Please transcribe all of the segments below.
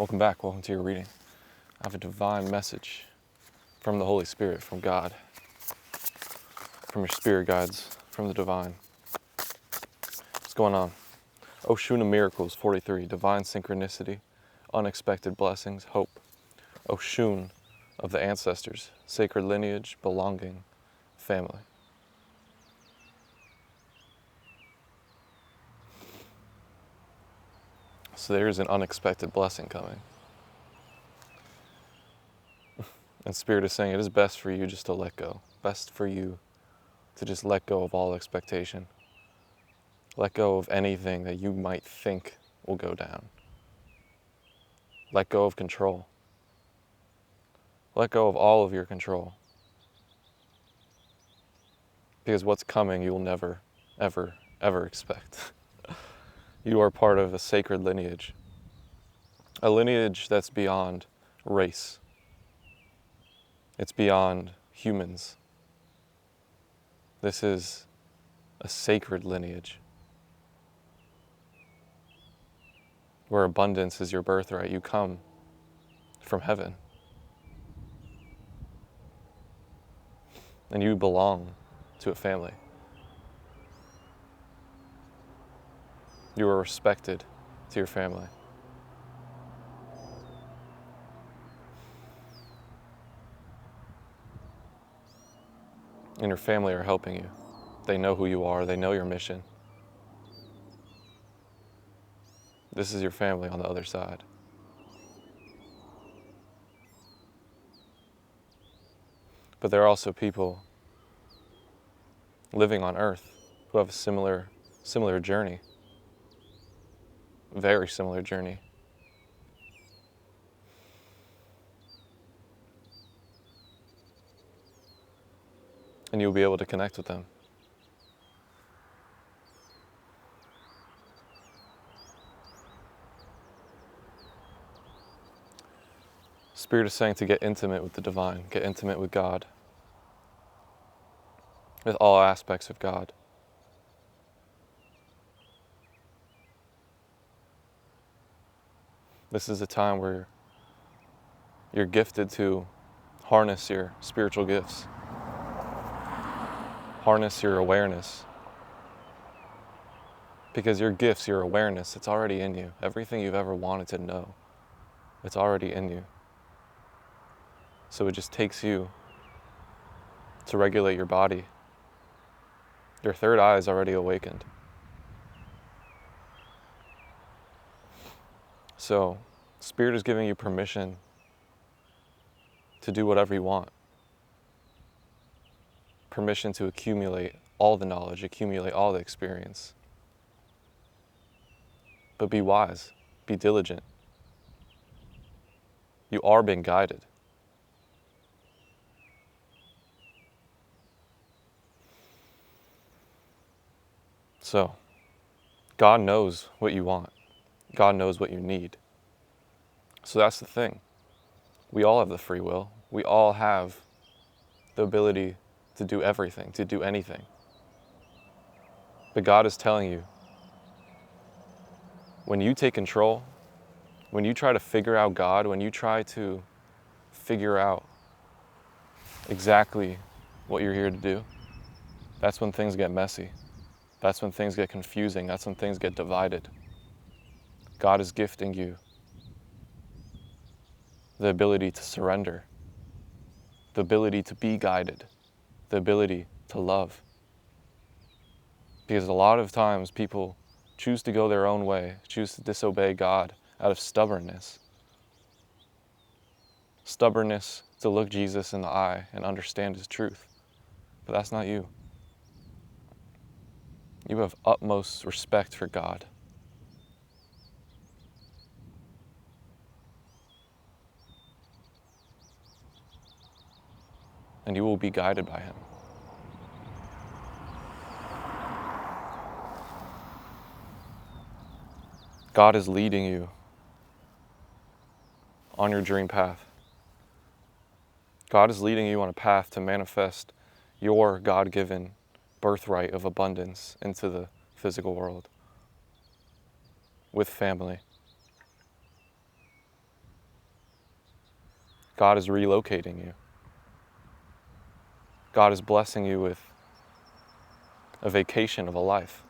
Welcome back. Welcome to your reading. I have a divine message from the Holy Spirit, from God, from your spirit guides, from the divine. What's going on? Oshuna Miracles 43, divine synchronicity, unexpected blessings, hope. Oshun of the ancestors, sacred lineage, belonging, family. So there's an unexpected blessing coming. And Spirit is saying it is best for you just to let go. Best for you to just let go of all expectation. Let go of anything that you might think will go down. Let go of control. Let go of all of your control. Because what's coming you will never, ever, ever expect. You are part of a sacred lineage. A lineage that's beyond race. It's beyond humans. This is a sacred lineage where abundance is your birthright. You come from heaven. And you belong to a family. You are respected to your family. And your family are helping you. They know who you are. They know your mission. This is your family on the other side. But there are also people living on earth who have a similar journey. Very similar journey. And you'll be able to connect with them. Spirit is saying to get intimate with the divine, get intimate with God, with all aspects of God. This is a time where you're gifted to harness your spiritual gifts, harness your awareness. Because your gifts, your awareness, it's already in you. Everything you've ever wanted to know, it's already in you. So it just takes you to regulate your body. Your third eye is already awakened. So Spirit is giving you permission to do whatever you want. Permission to accumulate all the knowledge, accumulate all the experience. But be wise, be diligent. You are being guided. So, God knows what you want. God knows what you need. So that's the thing. We all have the free will. We all have the ability to do everything, to do anything. But God is telling you, when you take control, when you try to figure out God, when you try to figure out exactly what you're here to do, that's when things get messy. That's when things get confusing. That's when things get divided. God is gifting you the ability to surrender, the ability to be guided, the ability to love. Because a lot of times people choose to go their own way, choose to disobey God out of stubbornness. Stubbornness to look Jesus in the eye and understand His truth. But that's not you. You have utmost respect for God. And you will be guided by Him. God is leading you on your dream path. God is leading you on a path to manifest your God-given birthright of abundance into the physical world with family. God is relocating you. God is blessing you with a vacation of a life.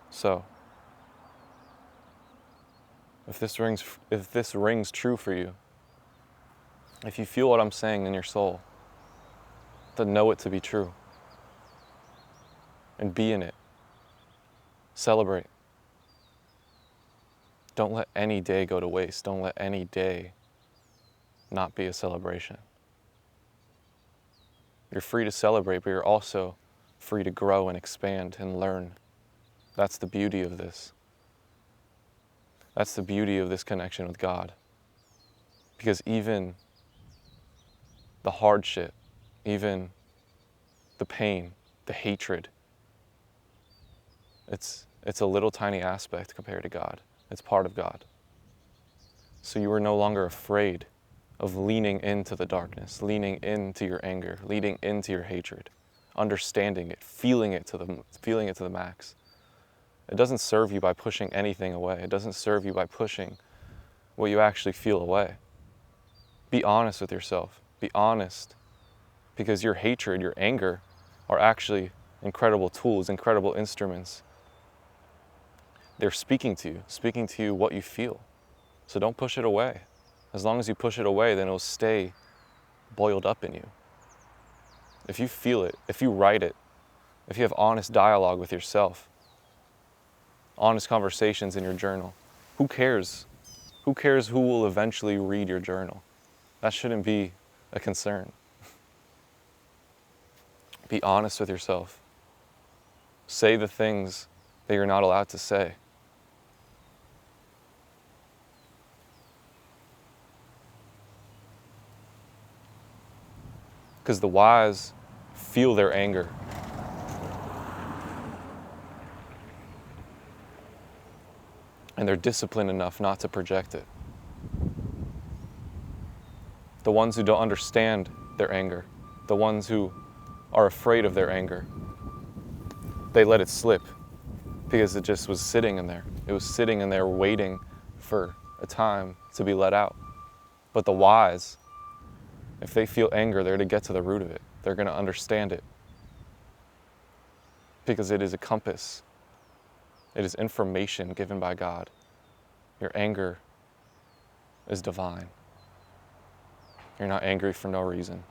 So, if this rings true for you, if you feel what I'm saying in your soul, then know it to be true. And be in it. Celebrate. Don't let any day go to waste. Don't let any day not be a celebration. You're free to celebrate, but you're also free to grow and expand and learn. That's the beauty of this. That's the beauty of this connection with God. Because even the hardship, even the pain, the hatred, it's a little tiny aspect compared to God. It's part of God. So you are no longer afraid of leaning into the darkness, leaning into your anger, leaning into your hatred, understanding it, feeling it to the max. It doesn't serve you by pushing anything away. It doesn't serve you by pushing what you actually feel away. Be honest with yourself. Be honest, because your hatred, your anger are actually incredible tools, incredible instruments. They're speaking to you what you feel. So don't push it away. As long as you push it away, then it'll stay boiled up in you. If you feel it, if you write it, if you have honest dialogue with yourself, honest conversations in your journal, who cares? Who cares who will eventually read your journal? That shouldn't be a concern. Be honest with yourself. Say the things that you're not allowed to say. Because the wise feel their anger. And they're disciplined enough not to project it. The ones who don't understand their anger, the ones who are afraid of their anger, they let it slip because it just was sitting in there. It was sitting in there waiting for a time to be let out. But the wise, if they feel anger, they're to get to the root of it. They're going to understand it. Because it is a compass. It is information given by God. Your anger is divine. You're not angry for no reason.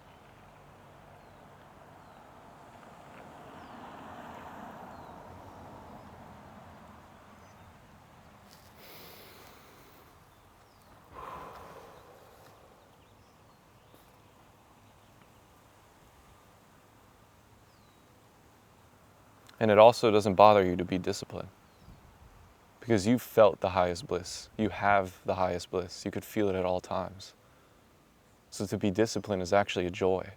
And it also doesn't bother you to be disciplined. Because you've felt the highest bliss. You have the highest bliss. You could feel it at all times. So to be disciplined is actually a joy.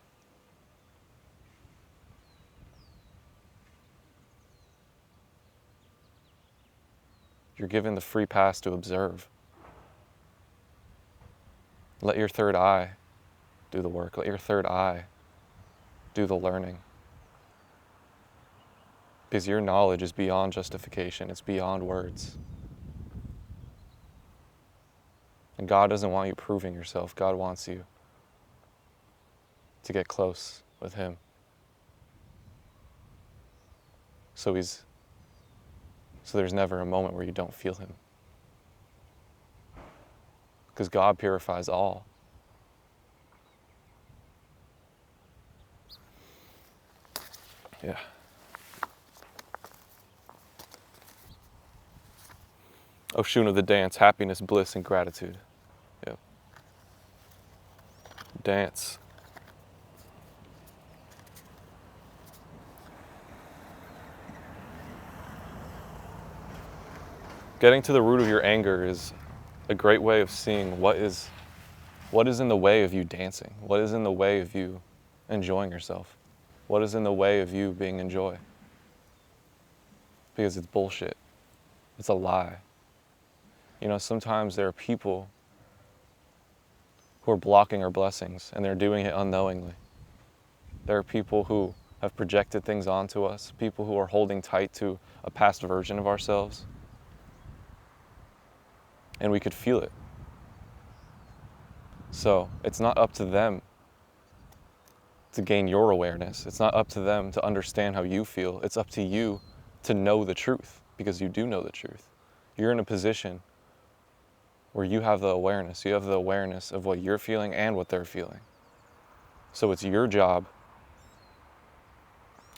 You're given the free pass to observe. Let your third eye do the work. Let your third eye do the learning. Because your knowledge is beyond justification. It's beyond words. And God doesn't want you proving yourself. God wants you to get close with Him. So there's never a moment where you don't feel Him. Because God purifies all. Yeah. Oshun of the dance, happiness, bliss, and gratitude. Yep. Dance. Getting to the root of your anger is a great way of seeing what is in the way of you dancing. What is in the way of you enjoying yourself? What is in the way of you being in joy? Because it's bullshit. It's a lie. You know, sometimes there are people who are blocking our blessings, and they're doing it unknowingly. There are people who have projected things onto us, people who are holding tight to a past version of ourselves, and we could feel it. So it's not up to them to gain your awareness. It's not up to them to understand how you feel. It's up to you to know the truth, because you do know the truth. You're in a position where you have the awareness. You have the awareness of what you're feeling and what they're feeling. So it's your job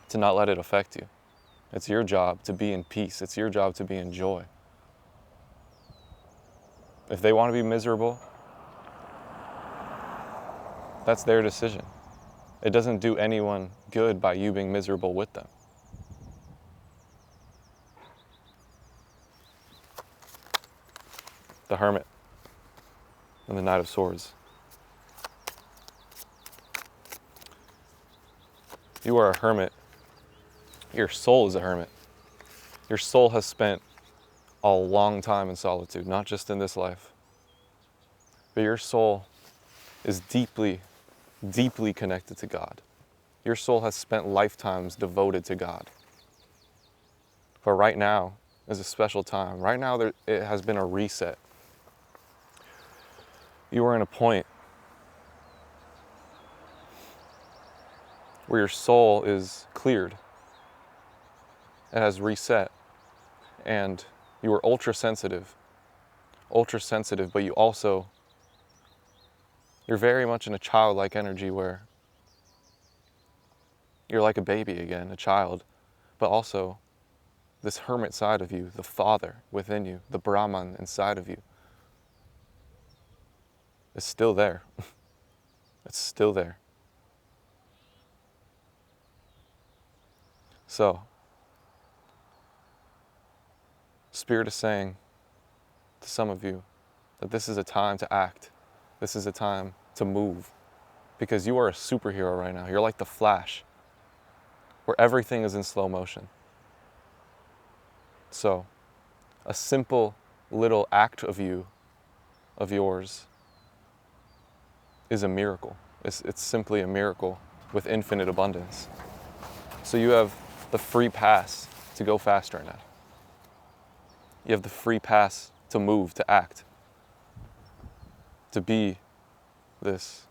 to not let it affect you. It's your job to be in peace. It's your job to be in joy. If they want to be miserable, that's their decision. It doesn't do anyone good by you being miserable with them. The Hermit and the Knight of Swords. You are a hermit. Your soul is a hermit. Your soul has spent a long time in solitude, not just in this life. But your soul is deeply, deeply connected to God. Your soul has spent lifetimes devoted to God. But right now is a special time. Right now it has been a reset. You are in a point where your soul is cleared. It has reset. And you are ultra sensitive, but you're very much in a childlike energy where you're like a baby again, a child, but also this hermit side of you, the father within you, the Brahman inside of you, is still there. It's still there. So, Spirit is saying to some of you that this is a time to act. This is a time to move. Because you are a superhero right now. You're like the Flash, where everything is in slow motion. So, a simple little act of yours, is a miracle. It's simply a miracle with infinite abundance. So you have the free pass to go faster now. You have the free pass to move, to act, to be this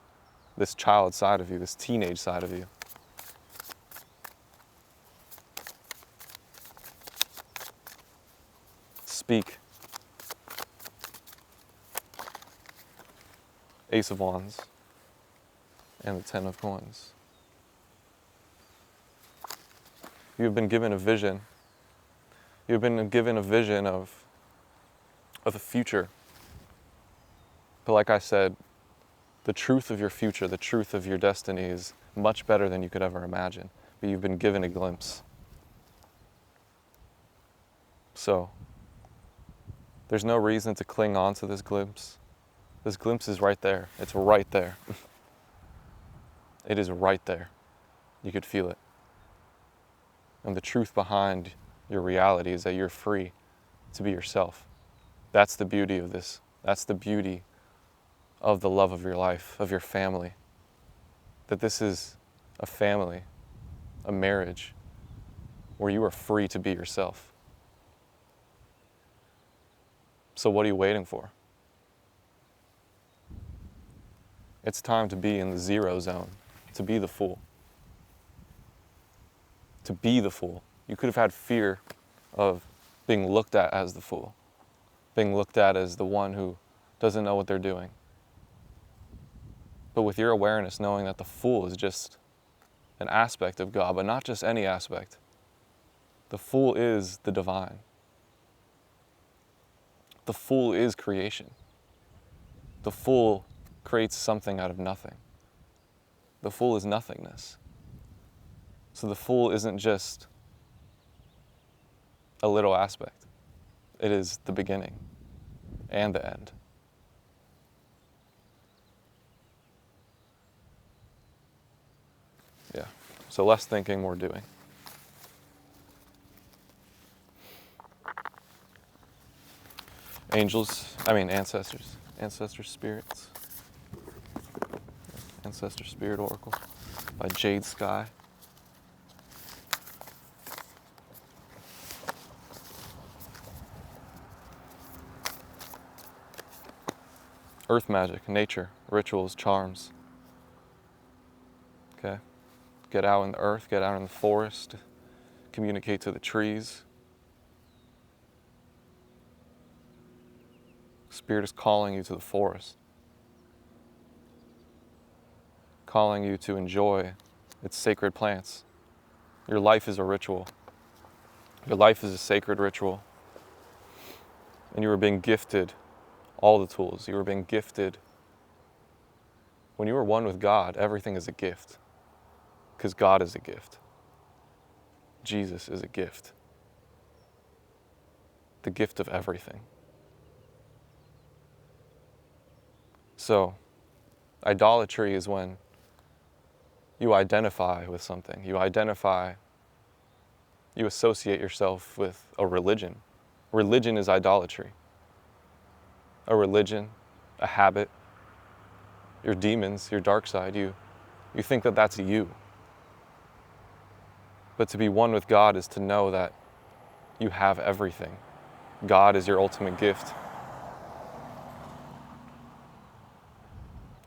child side of you, this teenage side of you. Speak. Ace of Wands and the Ten of Coins. You have been given a vision. You have been given a vision of a future. But like I said, the truth of your future, the truth of your destiny is much better than you could ever imagine. But you've been given a glimpse. So, there's no reason to cling on to this glimpse. This glimpse is right there. It's right there. It is right there. You could feel it. And the truth behind your reality is that you're free to be yourself. That's the beauty of this. That's the beauty of the love of your life, of your family. That this is a family, a marriage, where you are free to be yourself. So what are you waiting for? It's time to be in the zero zone, to be the fool. To be the fool. You could have had fear of being looked at as the fool, being looked at as the one who doesn't know what they're doing. But with your awareness, knowing that the fool is just an aspect of God, but not just any aspect. The fool is the divine. The fool is creation. The fool creates something out of nothing. The fool is nothingness. So the fool isn't just a little aspect. It is the beginning and the end. Yeah. So less thinking, more doing. Ancestors. Ancestor spirits. Ancestor Spirit Oracle by Jade Sky. Earth magic, nature, rituals, charms. Okay? Get out in the earth, get out in the forest, communicate to the trees. Spirit is calling you to the forest, calling you to enjoy its sacred plants. Your life is a ritual. Your life is a sacred ritual. And you are being gifted all the tools. You are being gifted. When you are one with God, everything is a gift. Because God is a gift. Jesus is a gift. The gift of everything. So, idolatry is when you identify with something. You associate yourself with a religion. Religion is idolatry. A religion, a habit, your demons, your dark side, you think that that's you. But to be one with God is to know that you have everything. God is your ultimate gift.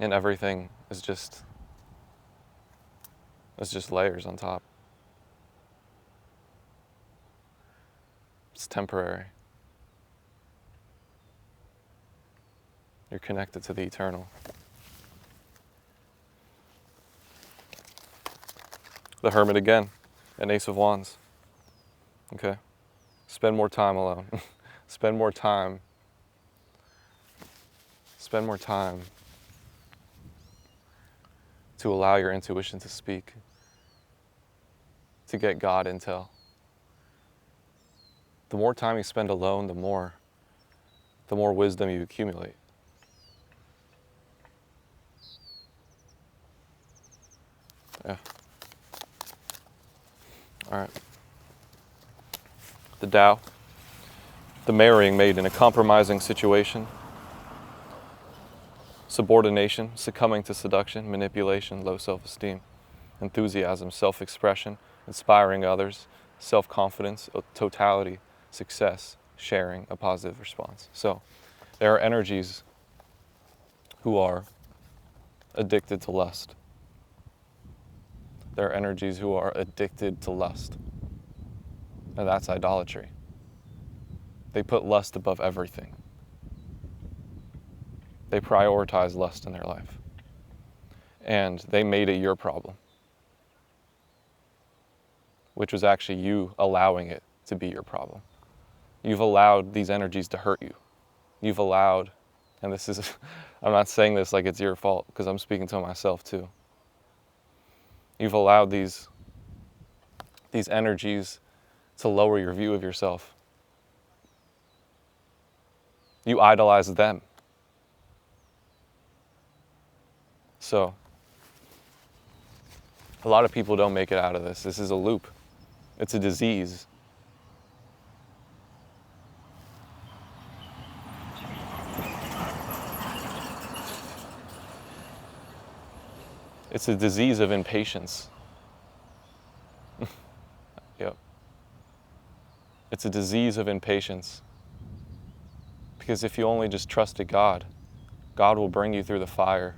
And everything is just layers on top. It's temporary. You're connected to the eternal. The Hermit again, an Ace of Wands. Okay? Spend more time alone. Spend more time to allow your intuition to speak, to get God intel. The more time you spend alone, the more wisdom you accumulate. Yeah. All right. The Tao, the marrying made in a compromising situation, subordination, succumbing to seduction, manipulation, low self-esteem, enthusiasm, self-expression, inspiring others, self-confidence, totality, success, sharing, a positive response. So there are energies who are addicted to lust. There are energies who are addicted to lust. And that's idolatry. They put lust above everything. They prioritize lust in their life. And they made it your problem, which was actually you allowing it to be your problem. You've allowed these energies to hurt you. You've allowed, and this is, I'm not saying this like it's your fault, because I'm speaking to myself too. You've allowed these energies to lower your view of yourself. You idolize them. So, a lot of people don't make it out of this. This is a loop. It's a disease. It's a disease of impatience. Yep. It's a disease of impatience. Because if you only just trusted God, God will bring you through the fire,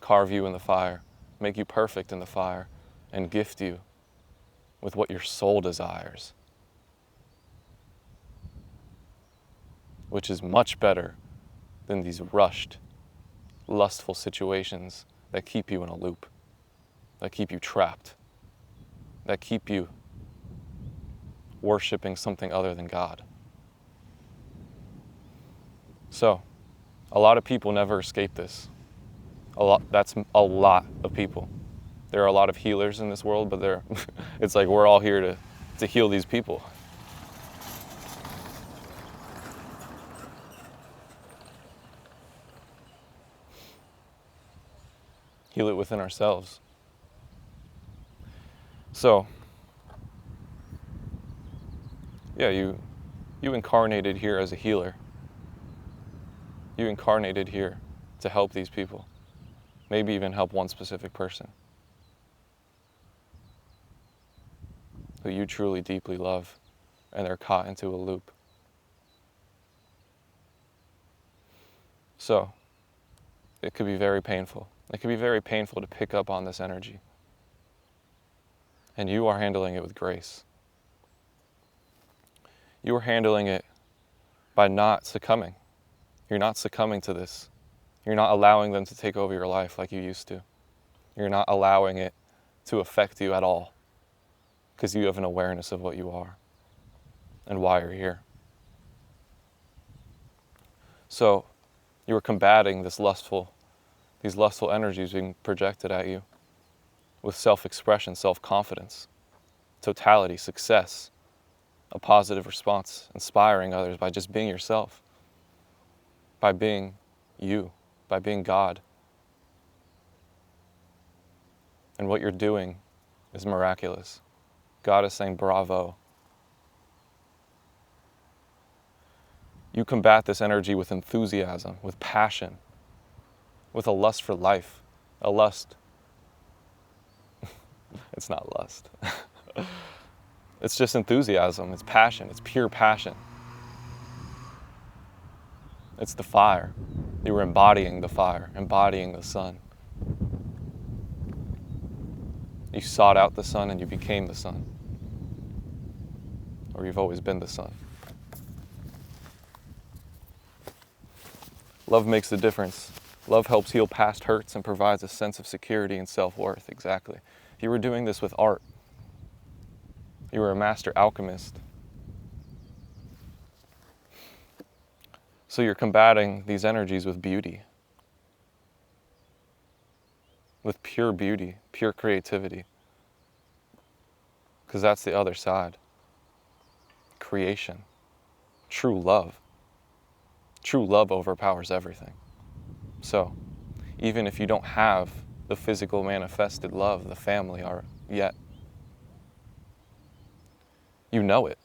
carve you in the fire, make you perfect in the fire, and gift you with what your soul desires, which is much better than these rushed, lustful situations that keep you in a loop, that keep you trapped, that keep you worshiping something other than God. So, a lot of people never escape this. That's a lot of people. There are a lot of healers in this world, but it's like we're all here to heal these people. Heal it within ourselves. So, yeah, you incarnated here as a healer. You incarnated here to help these people. Maybe even help one specific person who you truly deeply love, and they're caught into a loop. So, it could be very painful. It can be very painful to pick up on this energy. And you are handling it with grace. You are handling it by not succumbing. You're not succumbing to this. You're not allowing them to take over your life like you used to. You're not allowing it to affect you at all, because you have an awareness of what you are and why you're here. So you are combating these lustful energies being projected at you with self-expression, self-confidence, totality, success, a positive response, inspiring others by just being yourself, by being you, by being God. And what you're doing is miraculous. God is saying, bravo. You combat this energy with enthusiasm, with passion, with a lust for life, a lust. It's not lust. It's just enthusiasm, it's passion, it's pure passion. It's the fire. You were embodying the fire, embodying the sun. You sought out the sun and you became the sun. Or you've always been the sun. Love makes the difference. Love helps heal past hurts and provides a sense of security and self-worth. Exactly. If you were doing this with art, you were a master alchemist. So you're combating these energies with beauty. With pure beauty, pure creativity. Because that's the other side. Creation. True love. True love overpowers everything. So, even if you don't have the physical manifested love, the family are yet, you know it.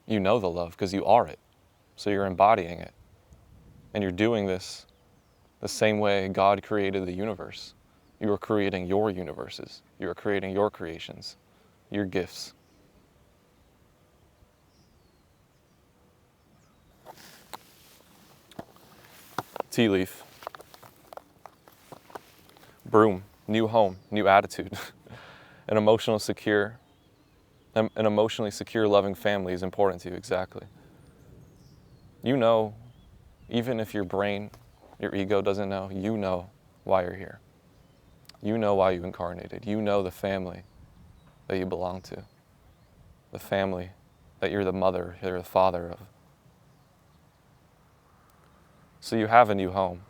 You know the love because you are it. So you're embodying it. And you're doing this the same way God created the universe. You are creating your universes. You are creating your creations, your gifts. Tea leaf. Broom. New home. New attitude. An emotionally secure, loving family is important to you. Exactly. You know, even if your brain, your ego doesn't know, you know why you're here. You know why you incarnated. You know the family that you belong to. The family that you're the mother, you're the father of. So you have a new home.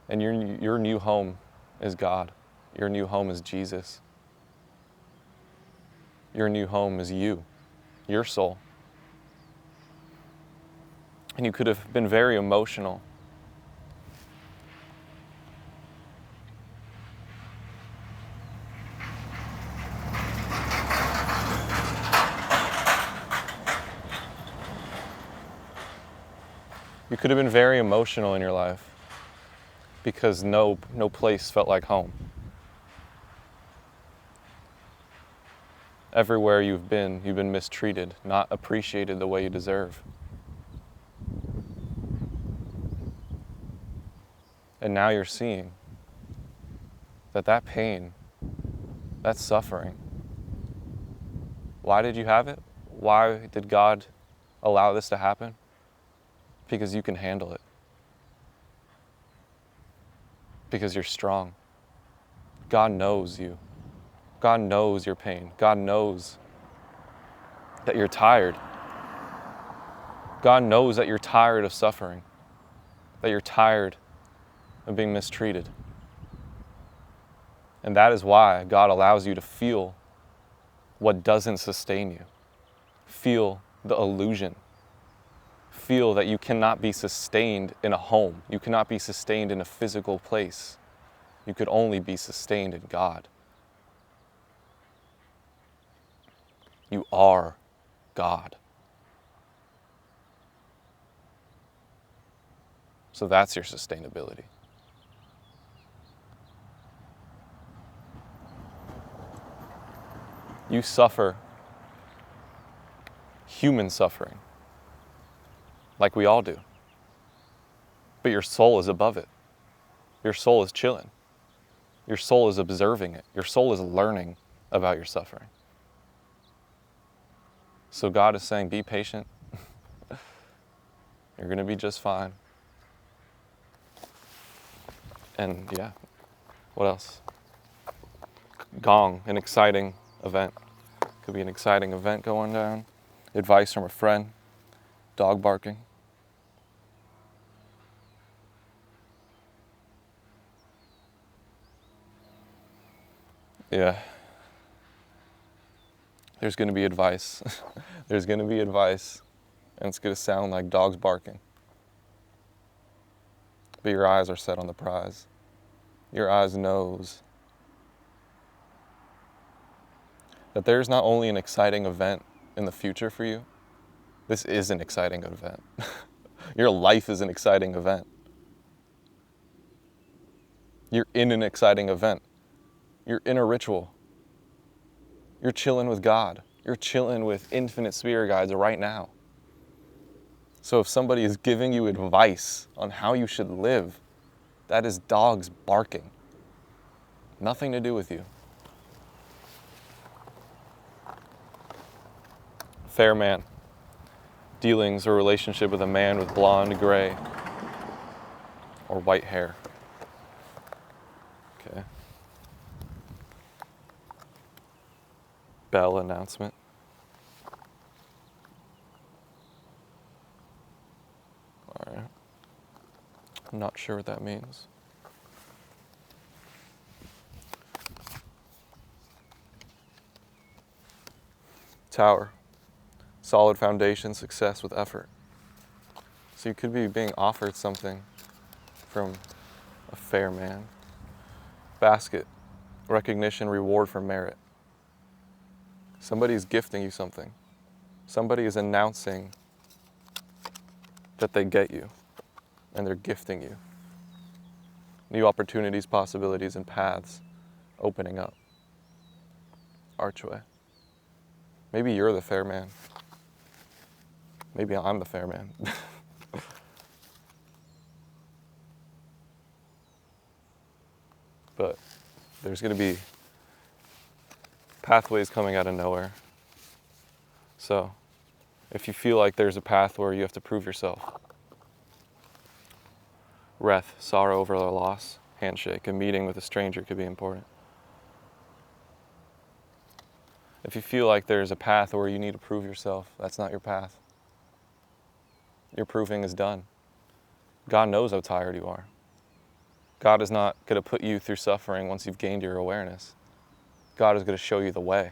And your new home is God. Your new home is Jesus. Your new home is you, your soul. And you could have been very emotional. You could have been very emotional in your life because no place felt like home. Everywhere you've been mistreated, not appreciated the way you deserve. And now you're seeing that pain, that suffering, why did you have it? Why did God allow this to happen? Because you can handle it. Because you're strong. God knows you. God knows your pain. God knows that you're tired. God knows that you're tired of suffering, that you're tired of being mistreated. And that is why God allows you to feel what doesn't sustain you. Feel the illusion. Feel that you cannot be sustained in a home. You cannot be sustained in a physical place. You could only be sustained in God. You are God. So that's your sustainability. You suffer human suffering, like we all do. But your soul is above it. Your soul is chilling. Your soul is observing it. Your soul is learning about your suffering. So God is saying, be patient. You're going to be just fine. And yeah, what else? Gong, an exciting event. Could be an exciting event going down. Advice from a friend. Dog barking. Yeah. There's going to be advice. There's going to be advice. And it's going to sound like dogs barking. But your eyes are set on the prize. Your eyes knows that there's not only an exciting event in the future for you, this is an exciting event. Your life is an exciting event. You're in an exciting event. You're in a ritual. You're chilling with God. You're chilling with infinite spirit guides right now. So if somebody is giving you advice on how you should live, that is dogs barking. Nothing to do with you. Fair man. Dealings or relationship with a man with blonde, gray, or white hair. Okay. Bell announcement. All right. I'm not sure what that means. Tower. Solid foundation, success with effort. So you could be being offered something from a fair man. Basket. Recognition, reward for merit. Somebody is gifting you something. Somebody is announcing that they get you, and they're gifting you. New opportunities, possibilities, and paths opening up. Archway. Maybe you're the fair man. Maybe I'm the fair man. But there's going to be pathways coming out of nowhere. So if you feel like there's a path where you have to prove yourself, wrath, sorrow over a loss, handshake, a meeting with a stranger could be important. If you feel like there's a path where you need to prove yourself, that's not your path. Your proving is done. God knows how tired you are. God is not going to put you through suffering once you've gained your awareness. God is going to show you the way.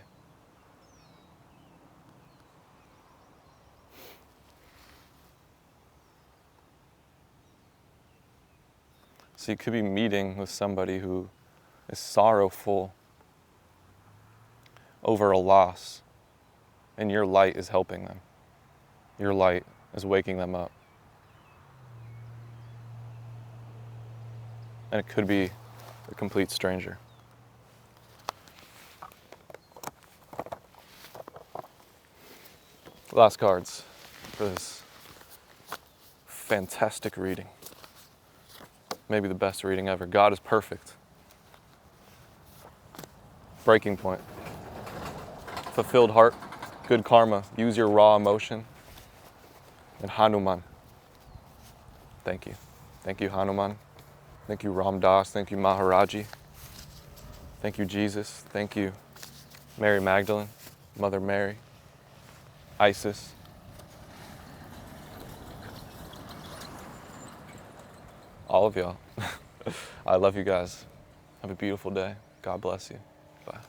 So you could be meeting with somebody who is sorrowful over a loss, and your light is helping them. Your light is waking them up. And it could be a complete stranger. Last cards for this fantastic reading. Maybe the best reading ever. God is perfect. Breaking point. Fulfilled heart. Good karma. Use your raw emotion. And Hanuman. Thank you. Thank you, Hanuman. Thank you, Ram Dass. Thank you, Maharaji. Thank you, Jesus. Thank you, Mary Magdalene, Mother Mary, Isis. All of y'all. I love you guys. Have a beautiful day. God bless you. Bye.